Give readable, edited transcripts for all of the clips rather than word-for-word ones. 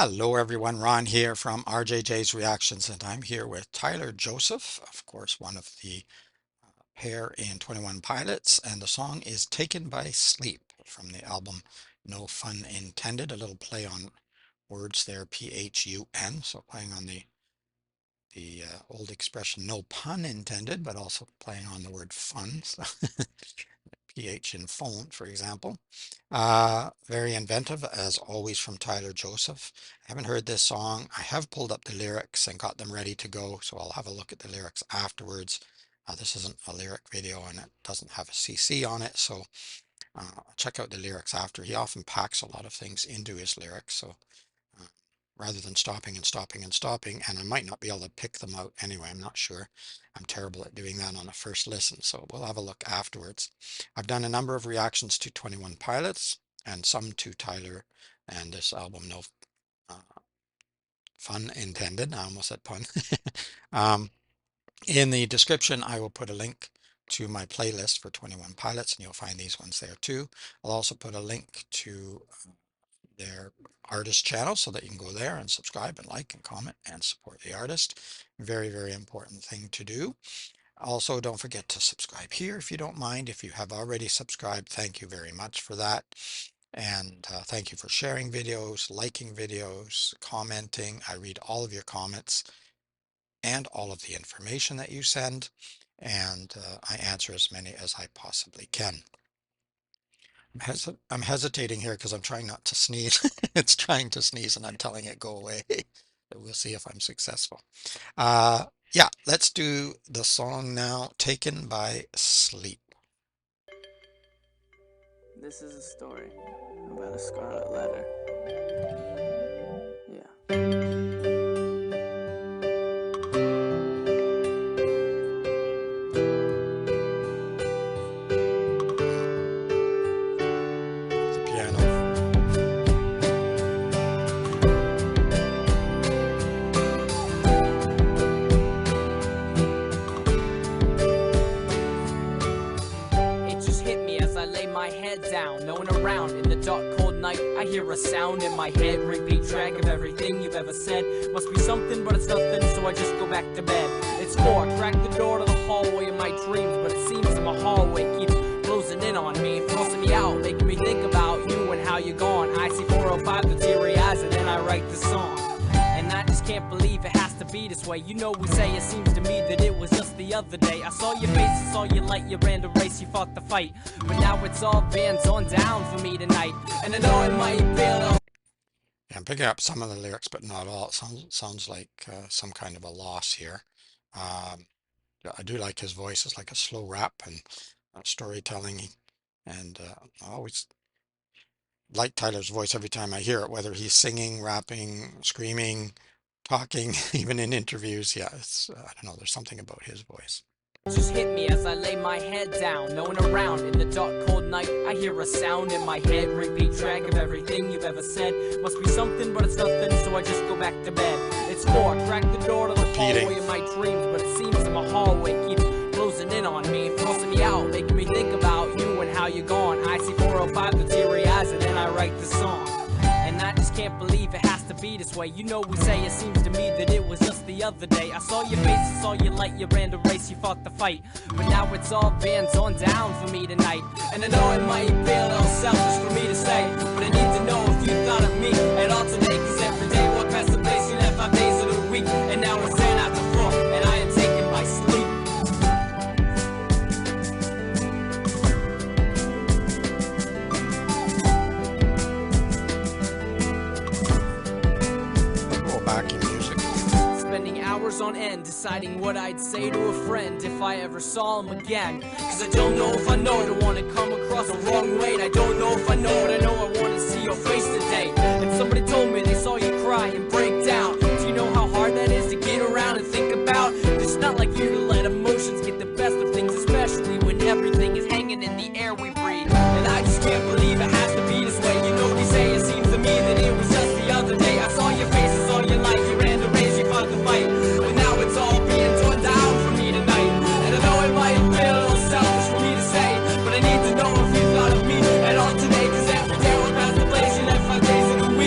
Hello everyone, Ron here from RJJ's Reactions, and I'm here with Tyler Joseph, of course, one of the pair in 21 Pilots, and the song is Taken by Sleep from the album No Fun Intended, a little play on words there, P-H-U-N, so playing on the old expression no pun intended, but also playing on the word fun, so PH in phone, for example. Very inventive, as always, from Tyler Joseph. I haven't heard this song. I have pulled up the lyrics and got them ready to go, so I'll have a look at the lyrics afterwards. This isn't a lyric video and it doesn't have a CC on it, so check out the lyrics after. He often packs a lot of things into his lyrics, so uh, rather than stopping and stopping and stopping, and I might not be able to pick them out anyway, I'm not sure. I'm terrible at doing that on a first listen, so we'll have a look afterwards. I've done a number of reactions to 21 Pilots and some to Tyler and this album, No Fun Intended. I almost said pun. In the description, I will put a link to my playlist for 21 Pilots, and you'll find these ones there too. I'll also put a link to their artist channel so that you can go there and subscribe and like and comment and support the artist. Very, very important thing to do. Also, don't forget to subscribe here if you don't mind. If you have already subscribed, thank you very much for that. And thank you for sharing videos, liking videos, commenting. I read all of your comments and all of the information that you send, and I answer as many as I possibly can. I'm hesitating here because I'm trying not to sneeze. It's trying to sneeze and I'm telling it go away. We'll see if I'm successful. Yeah, let's do the song now, Taken by Sleep. This is a story about a scarlet letter. Yeah. The piano. It just hit me as I lay my head down, knowing around in the dark cold night I hear a sound in my head, repeat track of everything you've ever said. Must be something, but it's nothing, so I just go back to bed. It's 4, crack the door to the hallway of my dreams, but it seems that my hallway keeps closing in on me, forcing me out, making me think about you and how you're gone. I see 405, the teary eyes, and then I write the song. And I just can't believe it has to be this way. You know, we say it seems to me that it was just the other day. I saw your face, I saw your light, you ran the race, you fought the fight. But now it's all bands on down for me tonight. And I know it might be a little... Yeah, I'm picking up some of the lyrics, but not all. It sounds like some kind of a loss here. Yeah, I do like his voice. It's like a slow rap and storytelling. And I always like Tyler's voice every time I hear it, whether he's singing, rapping, screaming, talking, even in interviews. Yeah, it's, I don't know, there's something about his voice. Just hit me as I lay my head down, knowing around in the dark cold night I hear a sound in my head, repeat track of everything you've ever said. Must be something, but it's nothing, so I just go back to bed. It's 4, crack the door to the hallway of my dreams, but it seems that my hallway keeps closing in on me, forcing me out, making me think about you and how you're gone. I see 405, the teary eyes, and then I write the song. And I just can't believe it has to be this way. You know, we say it seems to me that it was just the other day. I saw your face, I saw your light, you ran the race, you fought the fight. But now it's all bands on down for me tonight. And I know it might be a little selfish for me to say, but I need to know if you thought of me at all today. Cause every day walk past the place, you left 5 days of the week. And now it's 10 after 4, and I am taken by sleep. Backing music. Spending hours on end deciding what I'd say to a friend if I ever saw him again. Cause I don't know if I know, don't wanna come across the wrong way. And I don't know if I know, but I know I wanna see your face today. And somebody told me they saw you cry and break down. Do you know how hard that is to get around and think about? It's not like you to let emotions get the best of things, especially when everything is hanging in the air we breathe. And I just can't believe it has to be this way. You know, they say it seems to me that it was just the other day. I saw your face, I saw your light, you ran the race, you fought the fight. But now it's all being torn down for me tonight. And I know it might be a little selfish for me to say, but I need to know if you thought of me at all today. Cause every day we're past the place, you left 5 days in a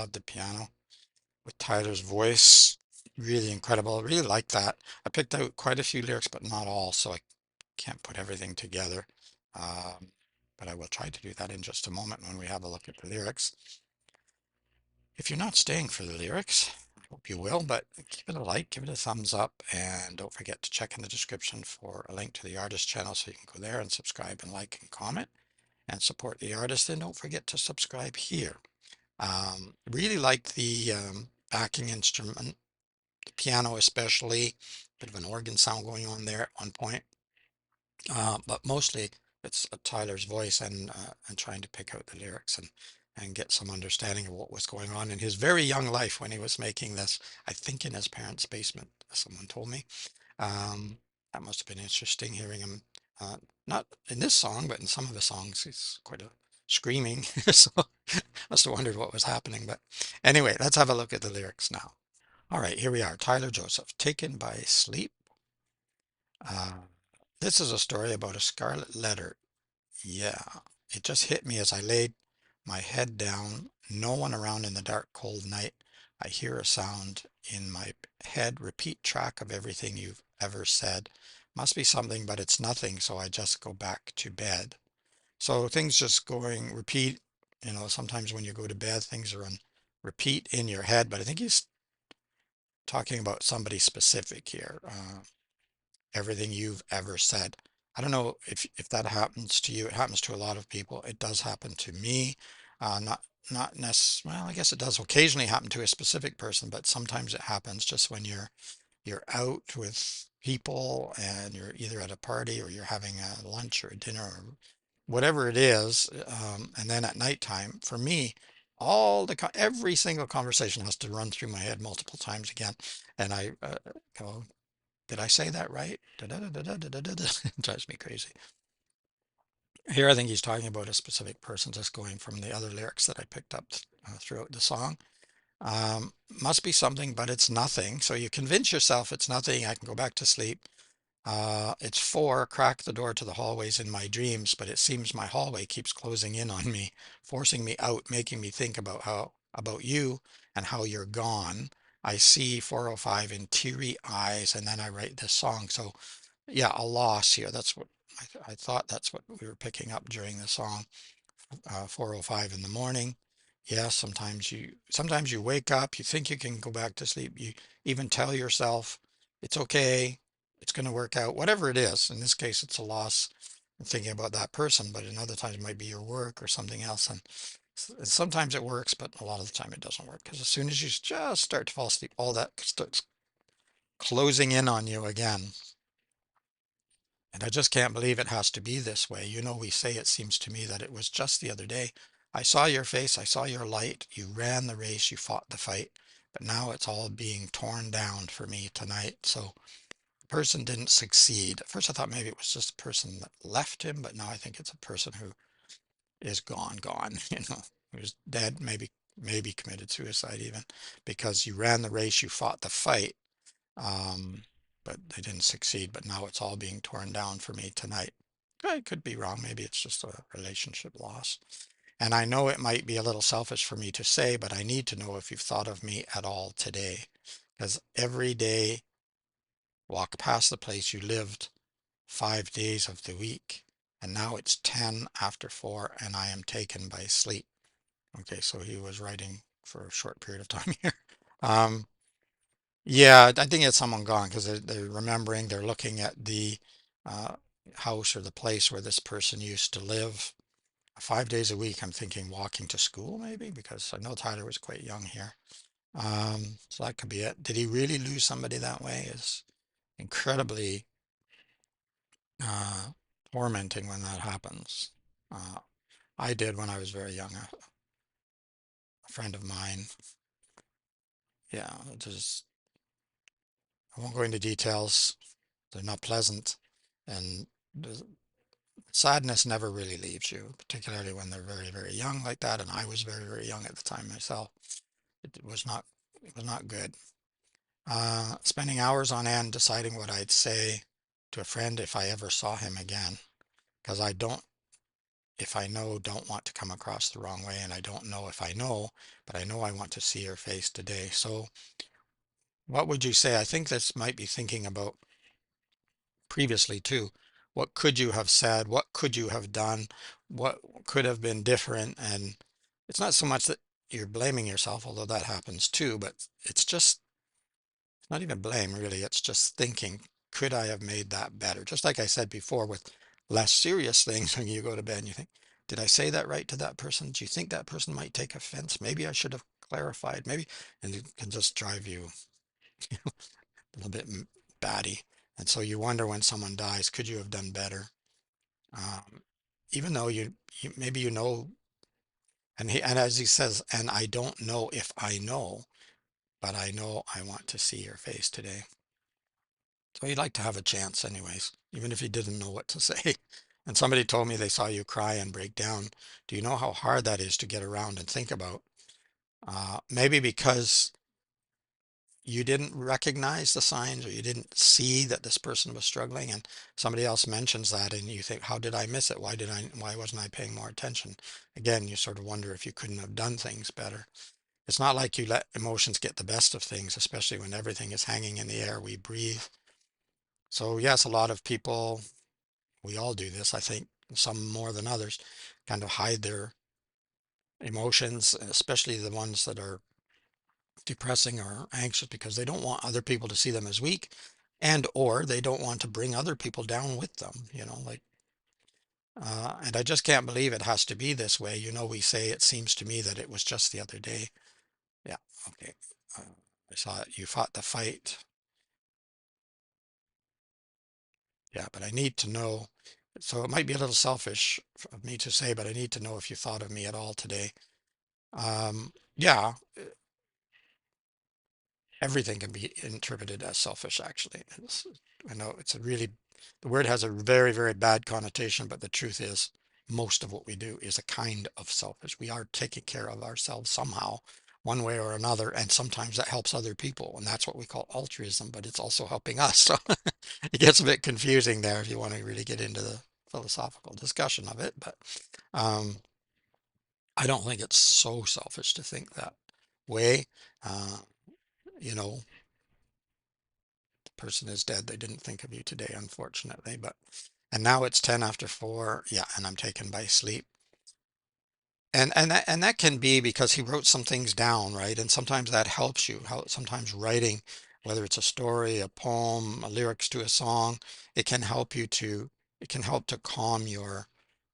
love the piano with Tyler's voice. Really incredible. I really like that. I picked out quite a few lyrics, but not all, so I can't put everything together. Um, but I will try to do that in just a moment when we have a look at the lyrics. If you're not staying for the lyrics, I hope you will, but give it a like, give it a thumbs up, and don't forget to check in the description for a link to the artist channel so you can go there and subscribe and like and comment and support the artist. And don't forget to subscribe here. Really like the backing instrument, the piano especially, bit of an organ sound going on there at one point. But mostly it's Tyler's voice and trying to pick out the lyrics and get some understanding of what was going on in his very young life when he was making this, I think in his parents' basement, someone told me. Um, that must have been interesting hearing him, uh, not in this song, but in some of the songs, he's quite a screaming. So must have wondered what was happening. But anyway, let's have a look at the lyrics now. All right, here we are. Tyler Joseph, Taken by Sleep. Uh, this is a story about a scarlet letter. Yeah, it just hit me as I laid my head down. No one around in the dark, cold night. I hear a sound in my head, repeat track of everything you've ever said. Must be something, but it's nothing, so I just go back to bed. So things just going repeat, sometimes when you go to bed, things are on repeat in your head, but I think he's talking about somebody specific here. Everything you've ever said. I don't know if that happens to you. It happens to a lot of people. It does happen to me. Not necessarily, well, I guess it does occasionally happen to a specific person, but sometimes it happens just when you're out with people and you're either at a party or you're having a lunch or a dinner or whatever it is. And then at nighttime, for me, every single conversation has to run through my head multiple times again, and I go, did I say that right? It drives me crazy. Here, I think he's talking about a specific person, just going from the other lyrics that I picked up throughout the song. Must be something, but it's nothing. So you convince yourself it's nothing. I can go back to sleep. It's 4, crack the door to the hallways in my dreams, but it seems my hallway keeps closing in on me, forcing me out, making me think about you and how you're gone. I see 405 in teary eyes, and then I write this song. So yeah, a loss here. That's what I thought that's what we were picking up during the song. 4:05 in the morning. Yeah, sometimes you wake up, you think you can go back to sleep. You even tell yourself it's okay, it's going to work out, whatever it is. In this case, it's a loss and thinking about that person, but in other times it might be your work or something else. And sometimes it works, but a lot of the time it doesn't work because as soon as you just start to fall asleep, all that starts closing in on you again. And I just can't believe it has to be this way. We say it seems to me that it was just the other day. I saw your face, I saw your light. You ran the race, you fought the fight. But now it's all being torn down for me tonight. So the person didn't succeed. At first I thought maybe it was just a person that left him, but now I think it's a person who is gone, who's dead, maybe committed suicide even, because you ran the race, you fought the fight. Um, but they didn't succeed. But now it's all being torn down for me tonight. I could be wrong. Maybe it's just a relationship loss. And I know it might be a little selfish for me to say, but I need to know if you've thought of me at all today. Because every day, walk past the place you lived 5 days of the week, and now it's 10 after 4, and I am taken by sleep. Okay, so he was writing for a short period of time here. Um, Yeah, I think it's someone gone because they're remembering, they're looking at the uh, house or the place where this person used to live 5 days a week. I'm thinking walking to school maybe because I know Tyler was quite young here. So that could be it. Did he really lose somebody that way? Is incredibly uh, tormenting when that happens. Uh, I did when I was very young. A friend of mine, yeah, just I won't go into details. They're not pleasant, and sadness never really leaves you, particularly when they're very, very young like that. And I was very, very young at the time myself. It was not, it was not good. Spending hours on end deciding what I'd say to a friend if I ever saw him again, because I don't. if I know, don't want to come across the wrong way, and I don't know if I know, but I know I want to see your face today. So what would you say? I think this might be thinking about previously too. What could you have said? What could you have done? What could have been different? And it's not so much that you're blaming yourself, although that happens too, but it's just not even blame really. It's just thinking, could I have made that better? Just like I said before, with less serious things, when you go to bed and you think, did I say that right to that person? Do you think that person might take offense? Maybe I should have clarified, maybe, and it can just drive you a little bit batty. And so you wonder when someone dies, could you have done better? Um, Even though you maybe you know, and as he says, and I don't know if I know, but I know I want to see your face today. So you'd like to have a chance anyways, even if you didn't know what to say. And somebody told me they saw you cry and break down. Do you know how hard that is to get around and think about? Maybe because you didn't recognize the signs or you didn't see that this person was struggling, and somebody else mentions that and you think, how did I miss it? Why wasn't I paying more attention? Again, you sort of wonder if you couldn't have done things better. It's not like you let emotions get the best of things, especially when everything is hanging in the air we breathe. So yes, a lot of people, we all do this, I think, some more than others, kind of hide their emotions, especially the ones that are depressing or anxious, because they don't want other people to see them as weak, and or they don't want to bring other people down with them, like and I just can't believe it has to be this way. We say it seems to me that it was just the other day. Yeah, okay. uh, I saw it. You fought the fight. Yeah, but I need to know. So it might be a little selfish of me to say, but I need to know if you thought of me at all today. Yeah, everything can be interpreted as selfish, actually. I know the word has a very, very bad connotation, but the truth is, most of what we do is a kind of selfish. We are taking care of ourselves somehow, one way or another, and sometimes that helps other people, and that's what we call altruism, but it's also helping us. So it gets a bit confusing there if you want to really get into the philosophical discussion of it, but um, I don't think it's so selfish to think that way. Uh, you know, person is dead. They didn't think of you today, unfortunately. And now it's 10 after 4. Yeah, and I'm taken by sleep. And that can be because he wrote some things down, right? And sometimes that helps you. How sometimes writing, whether it's a story, a poem, a lyrics to a song, it can help you to it can help to calm your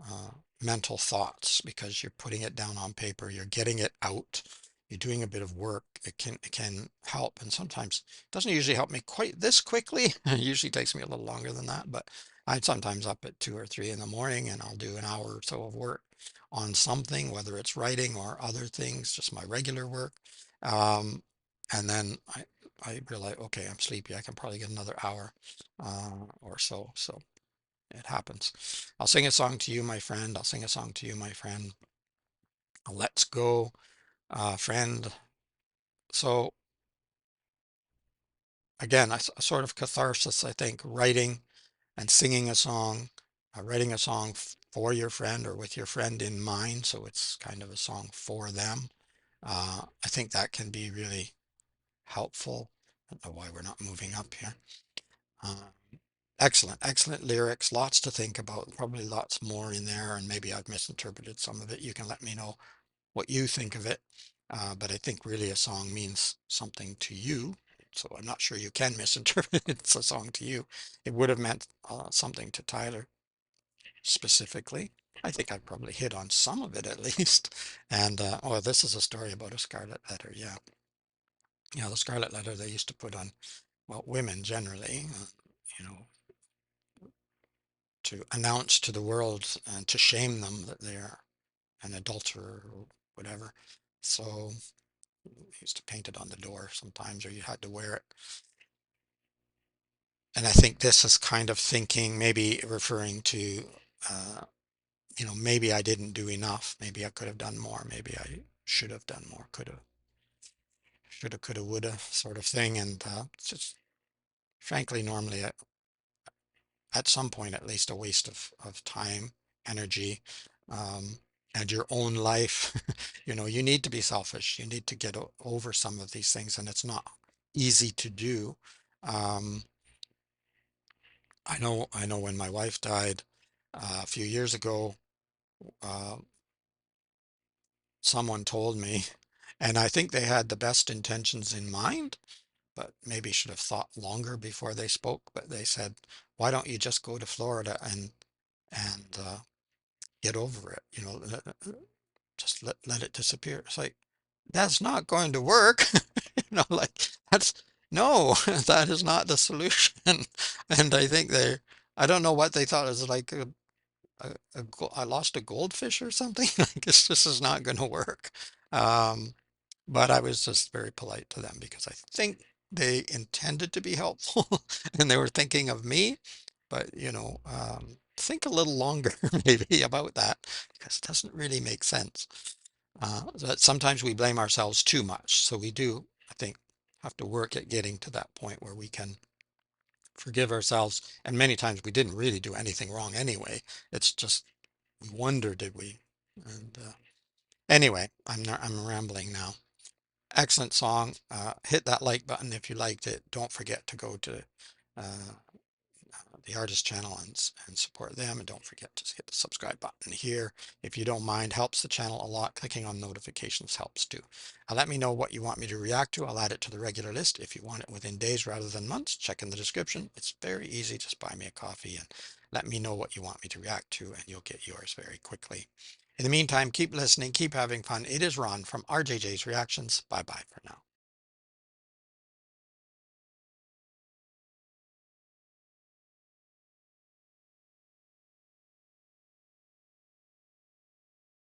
uh, mental thoughts because you're putting it down on paper, you're getting it out, you're doing a bit of work. It can help, and sometimes it doesn't usually help me quite this quickly. It usually takes me a little longer than that, but I'm sometimes up at 2 or 3 in the morning, and I'll do an hour or so of work on something, whether it's writing or other things, just my regular work. Um, and then I realize, okay, I'm sleepy. I can probably get another hour or so. So it happens. I'll sing a song to you, my friend. I'll sing a song to you, my friend. Let's go, friend. So again, a sort of catharsis, I think, writing and singing a song, writing a song for your friend or with your friend in mind. So it's kind of a song for them. I think that can be really helpful. I don't know why we're not moving up here. Uh, Excellent, excellent lyrics, lots to think about, probably lots more in there, and maybe I've misinterpreted some of it. You can let me know what you think of it. But I think really a song means something to you. So I'm not sure you can misinterpret it's a song to you. It would have meant something to Tyler specifically. I think I probably hit on some of it at least. And oh, this is a story about a scarlet letter. Yeah. Yeah, the scarlet letter they used to put on, well, women generally, you know, to announce to the world and to shame them that they're an adulterer or whatever. So used to paint it on the door sometimes, or you had to wear it. And I think this is kind of thinking, maybe referring to, uh, maybe I didn't do enough. Maybe I could have done more. Maybe I should have done more. Could have, should have, could have, would have, sort of thing. And it's just, frankly, normally at some point, at least, a waste of time, energy. and your own life. You need to be selfish. You need to get over some of these things, and it's not easy to do. Um, I know when my wife died a few years ago, uh, someone told me, and I think they had the best intentions in mind, but maybe should have thought longer before they spoke. But they said, "Why don't you just go to Florida and get over it? Just let it disappear." It's like that's not going to work. Like that's no, that is not the solution. And I think I don't know what they thought. It was like I lost a goldfish or something. Like this is not going to work. Um, but I was just very polite to them because I think they intended to be helpful and they were thinking of me. But think a little longer maybe about that because it doesn't really make sense. That sometimes we blame ourselves too much. So we do, I think, have to work at getting to that point where we can forgive ourselves. And many times we didn't really do anything wrong anyway. It's just we wonder, did we? And anyway, I'm rambling now. Excellent song. Hit that like button if you liked it. Don't forget to go to uh, the artist channel and support them. And don't forget to hit the subscribe button here. If you don't mind, helps the channel a lot. Clicking on notifications helps too. Let me know what you want me to react to. I'll add it to the regular list. If you want it within days rather than months, check in the description. It's very easy. Just buy me a coffee and let me know what you want me to react to, and you'll get yours very quickly. In the meantime, keep listening, keep having fun. It is Ron from RJJ's Reactions. Bye bye for now.